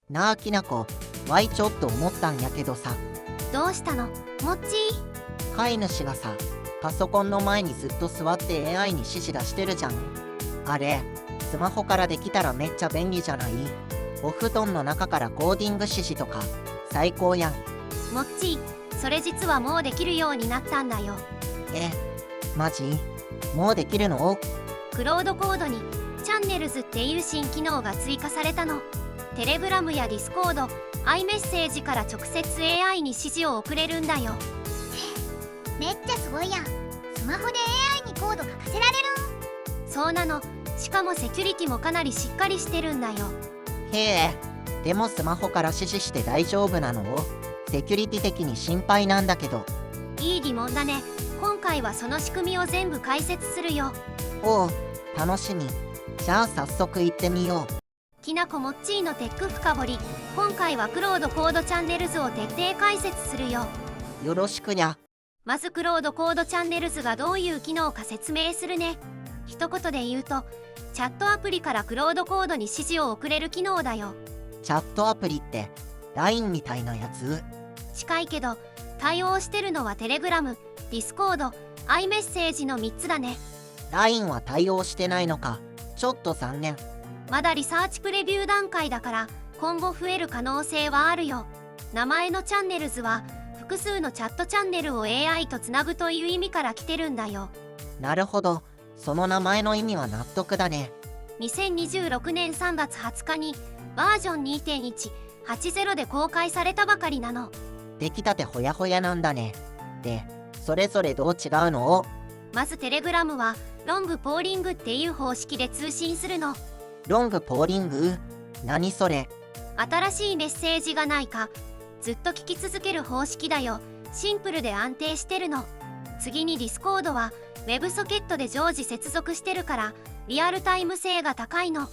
なあきなこ、わいちょっと思ったんやけどさ、どうしたのもっち飼い主がさ、パソコンの前にずっと座って AI に指示出してるじゃん。あれ、スマホからできたらめっちゃ便利じゃない？お布団の中からコーディング指示とか、最高やん。もっちそれ実はもうできるようになったんだよ。え、マジ？もうできるの？クロードコードにチャンネルズっていう新機能が追加されたの。テレグラムやディスコード、iMessage から直接 AI に指示を送れるんだよ。めっちゃすごいやん。スマホで AI にコード書かせられるん？そうなの。しかもセキュリティもかなりしっかりしてるんだよ。へえ、でもスマホから指示して大丈夫なの？セキュリティ的に心配なんだけど。いい疑問だね。今回はその仕組みを全部解説するよ。おう、楽しみ。じゃあ早速行ってみよう。きなこもっちーのテック深掘り。今回はクロードコードチャンネルズを徹底解説するよ。よろしくにゃ。まずクロードコードチャンネルズがどういう機能か説明するね。一言で言うと、チャットアプリからクロードコードに指示を送れる機能だよ。チャットアプリって LINE みたいなやつ？近いけど、対応してるのはテレグラム、ディスコード、iMessage の3つだね。LINE は対応してないのか。ちょっと残念。まだリサーチプレビュー段階だから今後増える可能性はあるよ。名前のチャンネルズは複数のチャットチャンネルを AI とつなぐという意味から来てるんだよ。なるほど。その名前の意味は納得だね。2026年3月20日にバージョン 2.180 で公開されたばかりなの。出来たてほやほやなんだね。で、それぞれどう違うの？まずテレグラムはロングポーリングっていう方式で通信するの。ロングポーリング？何それ？新しいメッセージがないかずっと聞き続ける方式だよ。シンプルで安定してるの。次にディスコードは Web ソケットで常時接続してるからリアルタイム性が高いの。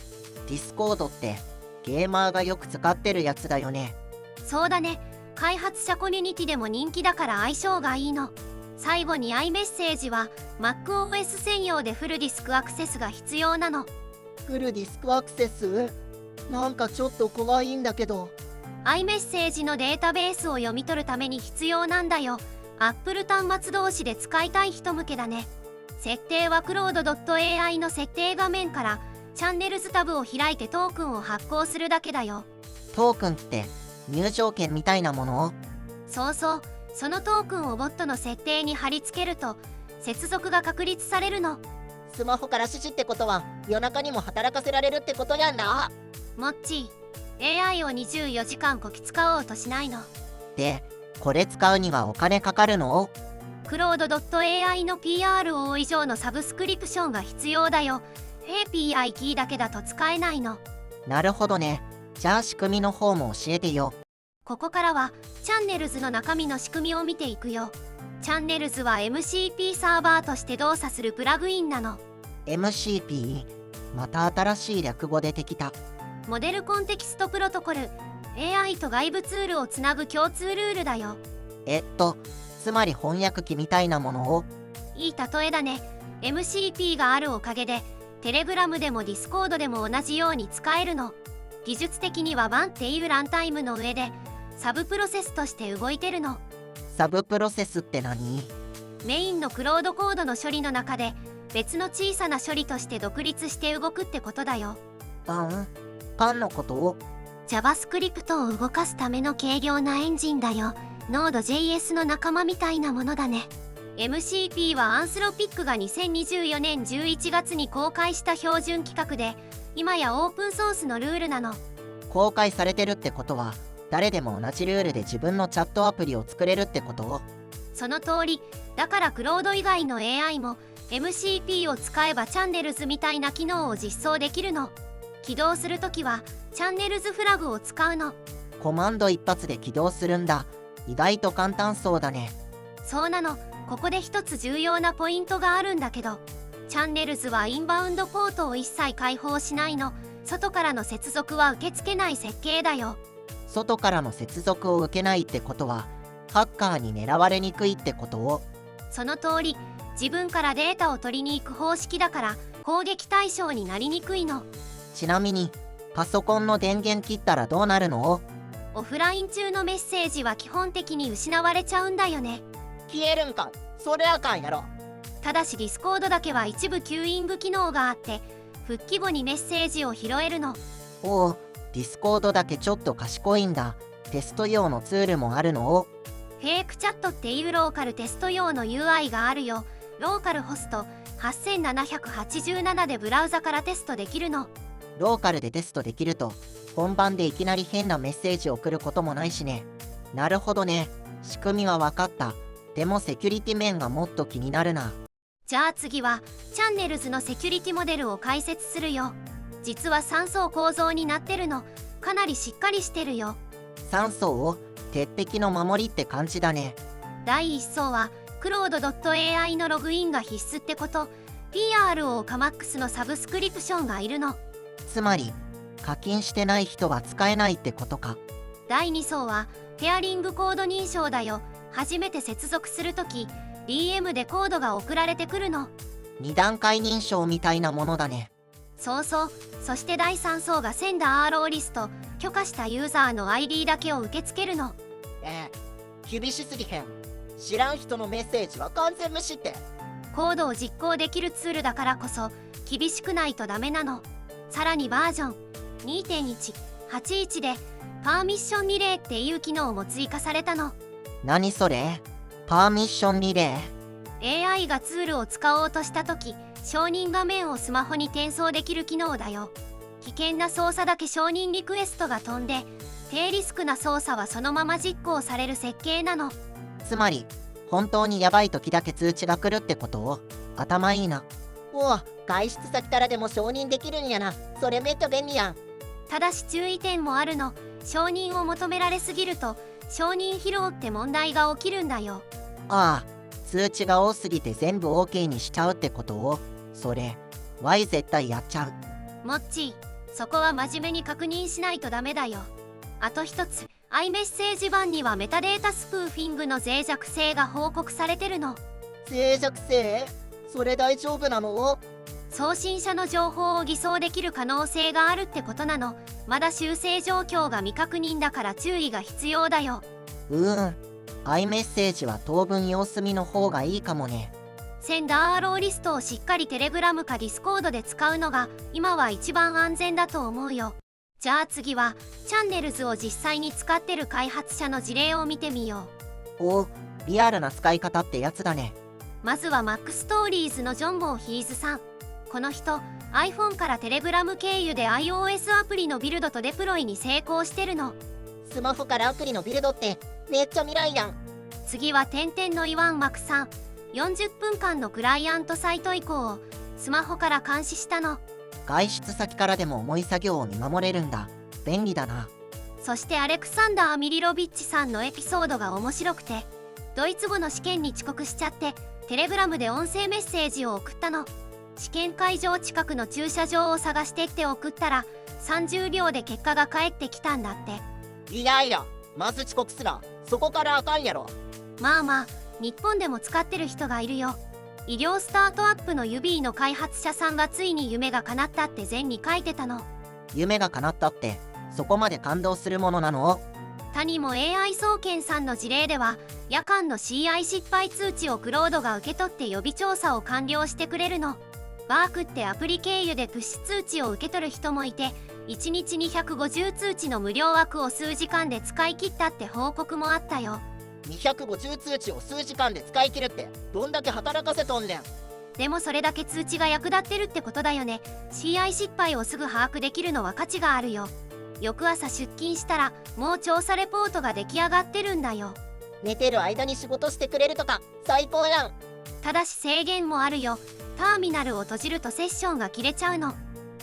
ディスコードってゲーマーがよく使ってるやつだよね。そうだね。開発者コミュニティでも人気だから相性がいいの。最後に iMessage は MacOS 専用でフルディスクアクセスが必要なの。フルディスクアクセス？なんかちょっと怖いんだけど。iMessage のデータベースを読み取るために必要なんだよ。Apple 端末同士で使いたい人向けだね。設定は Claude.ai の設定画面からチャンネルズタブを開いてトークンを発行するだけだよ。トークンって入場券みたいなもの？そうそう。そのトークンをボットの設定に貼り付けると接続が確立されるの。スマホから指示ってことは夜中にも働かせられるってことやんだ。もっちー、AI を24時間こき使おうとしないの。で、これ使うにはお金かかるの？クロード .ai の PRO 以上のサブスクリプションが必要だよ。API キーだけだと使えないの。なるほどね。じゃあ仕組みの方も教えてよ。ここからはチャンネルズの中身の仕組みを見ていくよ。チャンネルズは MCP サーバーとして動作するプラグインなの。 MCP？ また新しい略語出てきた。モデルコンテキストプロトコル。 AI と外部ツールをつなぐ共通ルールだよ。つまり翻訳機みたいなものを？いい例えだね。 MCP があるおかげでテレグラムでもディスコードでも同じように使えるの。技術的には1っていうランタイムの上でサブプロセスとして動いてるの。サブプロセスって何？メインのクロードコードの処理の中で別の小さな処理として独立して動くってことだよ。パンのことを？ JavaScript を動かすための軽量なエンジンだよ。Node.js の仲間みたいなものだね。MCP はアンスロピックが2024年11月に公開した標準規格で今やオープンソースのルールなの。公開されてるってことは誰でも同じルールで自分のチャットアプリを作れるってこと？その通り。だからクロード以外の AI も MCP を使えばチャンネルズみたいな機能を実装できるの。起動するときはチャンネルズフラグを使うの。コマンド一発で起動するんだ。意外と簡単そうだね。そうなの。ここで一つ重要なポイントがあるんだけど、チャンネルズはインバウンドポートを一切開放しないの。外からの接続は受け付けない設計だよ。外からの接続を受けないってことはハッカーに狙われにくいってことを？その通り。自分からデータを取りに行く方式だから攻撃対象になりにくいの。ちなみにパソコンの電源切ったらどうなるの？オフライン中のメッセージは基本的に失われちゃうんだよね。消えるんか？それあかんやろ。ただしディスコードだけは一部キューイング機能があって復帰後にメッセージを拾えるの。おお、ディスコードだけちょっと賢いんだ。テスト用のツールもあるの？フェイクチャットっていうローカルテスト用の UI があるよ。ローカルホスト8787でブラウザからテストできるの。ローカルでテストできると本番でいきなり変なメッセージを送ることもないしね。なるほどね。仕組みは分かった。でもセキュリティ面がもっと気になるな。じゃあ次はチャンネルズのセキュリティモデルを解説するよ。実は3層構造になってるの。かなりしっかりしてるよ。3層を鉄壁の守りって感じだね。第1層はクロード .ai のログインが必須ってこと。 PRO カマックスのサブスクリプションがいるの。つまり課金してない人は使えないってことか。第2層はペアリングコード認証だよ。初めて接続するとき DM でコードが送られてくるの。2段階認証みたいなものだね。そうそう。そして第3層がセンダー RO リスト。許可したユーザーの ID だけを受け付けるの。厳しすぎへん？知らん人のメッセージは完全無視って。コードを実行できるツールだからこそ厳しくないとダメなの。さらにバージョン 2.181 でパーミッションリレーっていう機能も追加されたの。何それ？パーミッションリレー？ AI がツールを使おうとした時承認画面をスマホに転送できる機能だよ。危険な操作だけ承認リクエストが飛んで低リスクな操作はそのまま実行される設計なの。つまり本当にヤバい時だけ通知が来るってことを。頭いいな。おお、外出先からでも承認できるんやな。それめっちゃ便利やん。ただし注意点もあるの。承認を求められすぎると承認疲労って問題が起きるんだよ。ああ、通知が多すぎて全部 OK にしちゃうってことを。それ Y 絶対やっちゃう。モッチー、そこは真面目に確認しないとダメだよ。あと一つ、iMessage 版にはメタデータスプーフィングの脆弱性が報告されてるの。脆弱性？それ大丈夫なの？送信者の情報を偽装できる可能性があるってことなの。まだ修正状況が未確認だから注意が必要だよ。iMessage は当分様子見の方がいいかもね。センダー RO リストをしっかりテレグラムかディスコードで使うのが今は一番安全だと思うよ。じゃあ次はチャンネルズを実際に使ってる開発者の事例を見てみよう。お、リアルな使い方ってやつだね。まずは Mac ストーリーズのジョン・モーヒーズさん。この人 iPhone からテレグラム経由で iOS アプリのビルドとデプロイに成功してるの。スマホからアプリのビルドってめっちゃ未来やん。次は点々のイワン・マクさん。40分間のクライアントサイト移行をスマホから監視したの。外出先からでも重い作業を見守れるんだ。便利だな。そしてアレクサンダー・ミリロビッチさんのエピソードが面白くてドイツ語の試験に遅刻しちゃってテレグラムで音声メッセージを送ったの。試験会場近くの駐車場を探してって送ったら30秒で結果が返ってきたんだって。いやいや、まず遅刻すらそこからあかんやろ。まあまあ日本でも使ってる人がいるよ。医療スタートアップのユビーの開発者さんがついに夢が叶ったって前に書いてたの。夢が叶ったってそこまで感動するものなの？他にも AI 総研さんの事例では夜間の CI 失敗通知をクロードが受け取って予備調査を完了してくれるの。ワークってアプリ経由でプッシュ通知を受け取る人もいて1日250通知の無料枠を数時間で使い切ったって報告もあったよ。250通知を数時間で使い切るってどんだけ働かせとんねん。でもそれだけ通知が役立ってるってことだよね。 CI 失敗をすぐ把握できるのは価値があるよ。翌朝出勤したらもう調査レポートが出来上がってるんだよ。寝てる間に仕事してくれるとか最高やん。ただし制限もあるよ。ターミナルを閉じるとセッションが切れちゃうの。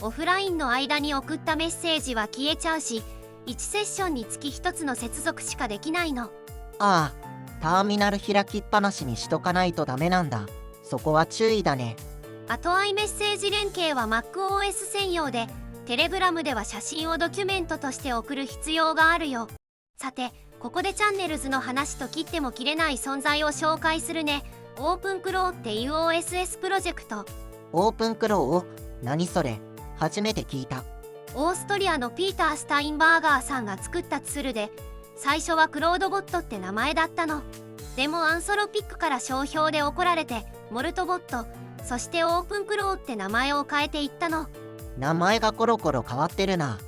オフラインの間に送ったメッセージは消えちゃうし1セッションにつき1つの接続しかできないの。ああ、ターミナル開きっぱなしにしとかないとダメなんだ。そこは注意だね。あと iMessage 連携は MacOS 専用でテレグラムでは写真をドキュメントとして送る必要があるよ。さてここでチャンネルズの話と切っても切れない存在を紹介するね。オープンクローっていう OSS プロジェクト。オープンクロー？何それ？初めて聞いた。オーストリアのピーター・スタインバーガーさんが作ったツールで、最初はクロードボットって名前だったの。でもアンソロピックから商標で怒られてモルトボット、そしてオープンクローって名前を変えていったの。名前がコロコロ変わってるな。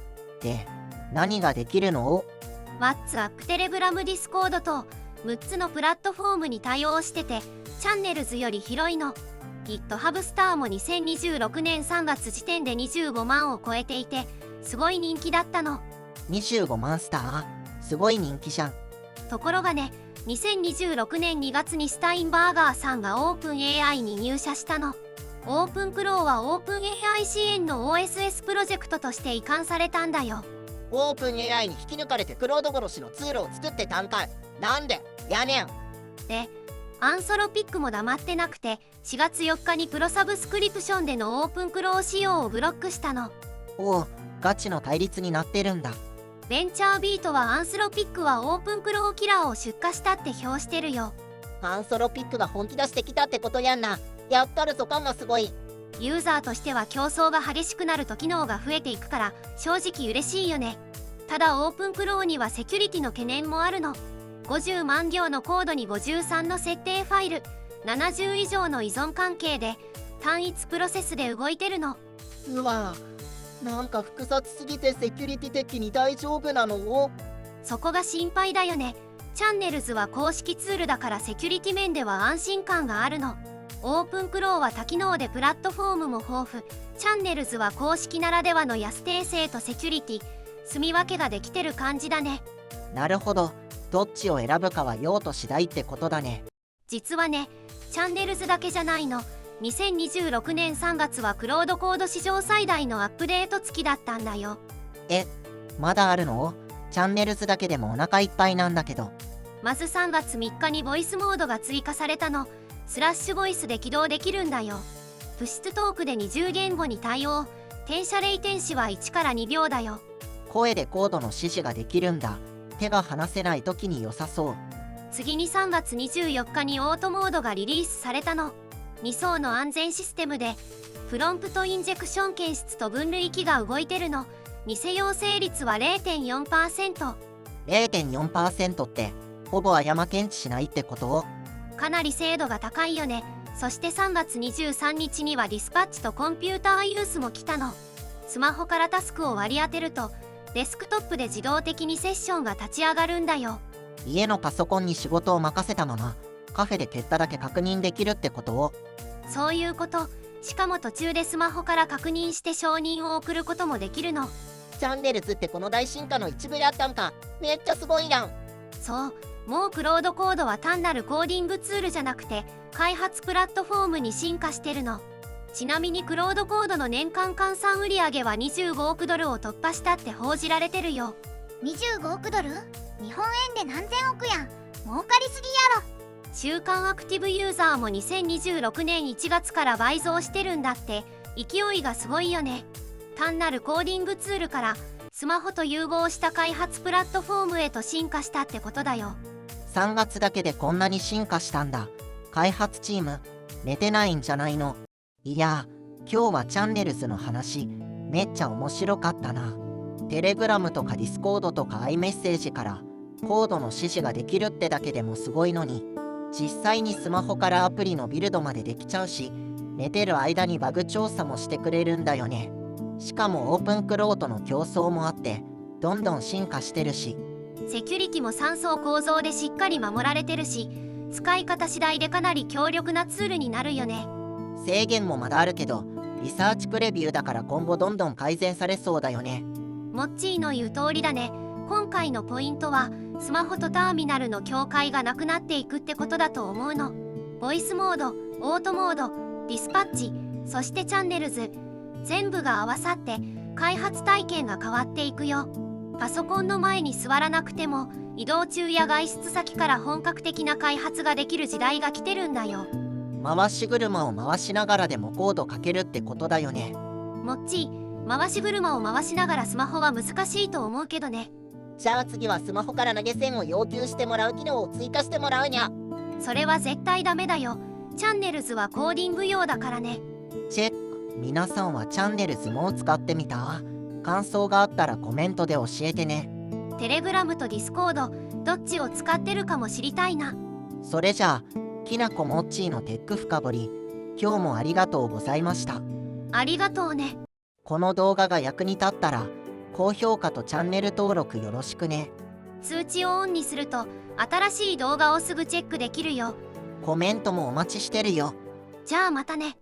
で、何ができるの？ WhatsApp、テレグラム、ディスコードと6つのプラットフォームに対応してて、チャンネルズより広いの。GitHub スターも2026年3月時点で25万を超えていて、すごい人気だったの。25万スター？すごい人気じゃん。ところがね、2026年2月にスタインバーガーさんがオープン AI に入社したの。オープンクローはオープン AI 支援の OSS プロジェクトとして移管されたんだよ。オープン AI に引き抜かれてクロード殺しのツールを作ってたんかい。なんでやねん。で、アンソロピックも黙ってなくて、4月4日にプロサブスクリプションでのオープンクロー仕様をブロックしたの。おお、ガチの対立になってるんだ。ベンチャービートはアンソロピックはオープンクローキラーを出荷したって表してるよ。アンソロピックが本気出してきたってことやんな。やったるぞ感がすごい。ユーザーとしては競争が激しくなると機能が増えていくから正直嬉しいよね。ただオープンクローにはセキュリティの懸念もあるの。50万行のコードに53の設定ファイル、70以上の依存関係で単一プロセスで動いてるの。うわ、なんか複雑すぎてセキュリティ的に大丈夫なの？そこが心配だよね。チャンネルズは公式ツールだからセキュリティ面では安心感があるの。オープンクローは多機能でプラットフォームも豊富。チャンネルズは公式ならではの安定性とセキュリティ、住み分けができてる感じだね。なるほど。どっちを選ぶかは用途次第ってことだね。実はね、チャンネルズだけじゃないの。2026年3月はクロードコード史上最大のアップデート付きだったんだよ。まだあるの？チャンネルズだけでもお腹いっぱいなんだけど。まず3月3日にボイスモードが追加されたの。スラッシュボイスで起動できるんだよ。プッシュトークで20言語に対応。転写レイテンシは1から2秒だよ。声でコードの指示ができるんだ。手が離せない時に良さそう。次に3月24日にオートモードがリリースされたの。2層の安全システムでプロンプトインジェクション検出と分類器が動いてるの。偽陽性率は 0.4%。 0.4% ってほぼ誤検知しないってこと？かなり精度が高いよね。そして3月23日にはディスパッチとコンピューターユースも来たの。スマホからタスクを割り当てるとデスクトップで自動的にセッションが立ち上がるんだよ。家のパソコンに仕事を任せたままカフェで結果だけ確認できるってことを？そういうこと。しかも途中でスマホから確認して承認を送ることもできるの。チャンネルズってこの大進化の一部やったんか。めっちゃすごいやん。そう、もうクロードコードは単なるコーディングツールじゃなくて開発プラットフォームに進化してるの。ちなみにクロードコードの年間換算売上は25億ドルを突破したって報じられてるよ。25億ドル？日本円で何千億やん。儲かりすぎやろ。週間アクティブユーザーも2026年1月から倍増してるんだって。勢いがすごいよね。単なるコーディングツールからスマホと融合した開発プラットフォームへと進化したってことだよ。3月だけでこんなに進化したんだ。開発チーム寝てないんじゃないの？いや、今日はチャンネルズの話めっちゃ面白かったな。テレグラムとかディスコードとか iMessage からコードの指示ができるってだけでもすごいのに、実際にスマホからアプリのビルドまでできちゃうし、寝てる間にバグ調査もしてくれるんだよね。しかもオープンクローとの競争もあってどんどん進化してるし、セキュリティも3層構造でしっかり守られてるし、使い方次第でかなり強力なツールになるよね。制限もまだあるけどリサーチプレビューだから今後どんどん改善されそうだよね。モッチーの言う通りだね。今回のポイントはスマホとターミナルの境界がなくなっていくってことだと思うの。ボイスモード、オートモード、ディスパッチ、そしてチャンネルズ、全部が合わさって開発体験が変わっていくよ。パソコンの前に座らなくても移動中や外出先から本格的な開発ができる時代が来てるんだよ。回し車を回しながらでもコードかけるってことだよね。モッチー、回し車を回しながらスマホは難しいと思うけどね。じゃあ次はスマホから投げ銭を要求してもらう機能を追加してもらうにゃ。それは絶対ダメだよ。チャンネルズはコーディング用だからね。チェック。皆さんはチャンネルズもう使ってみた？感想があったらコメントで教えてね。テレグラムとディスコードどっちを使ってるかも知りたいな。それじゃあ、きなこもっちーのテック深掘り、今日もありがとうございました。ありがとうね。この動画が役に立ったら、高評価とチャンネル登録よろしくね。通知をオンにすると新しい動画をすぐチェックできるよ。コメントもお待ちしてるよ。じゃあまたね。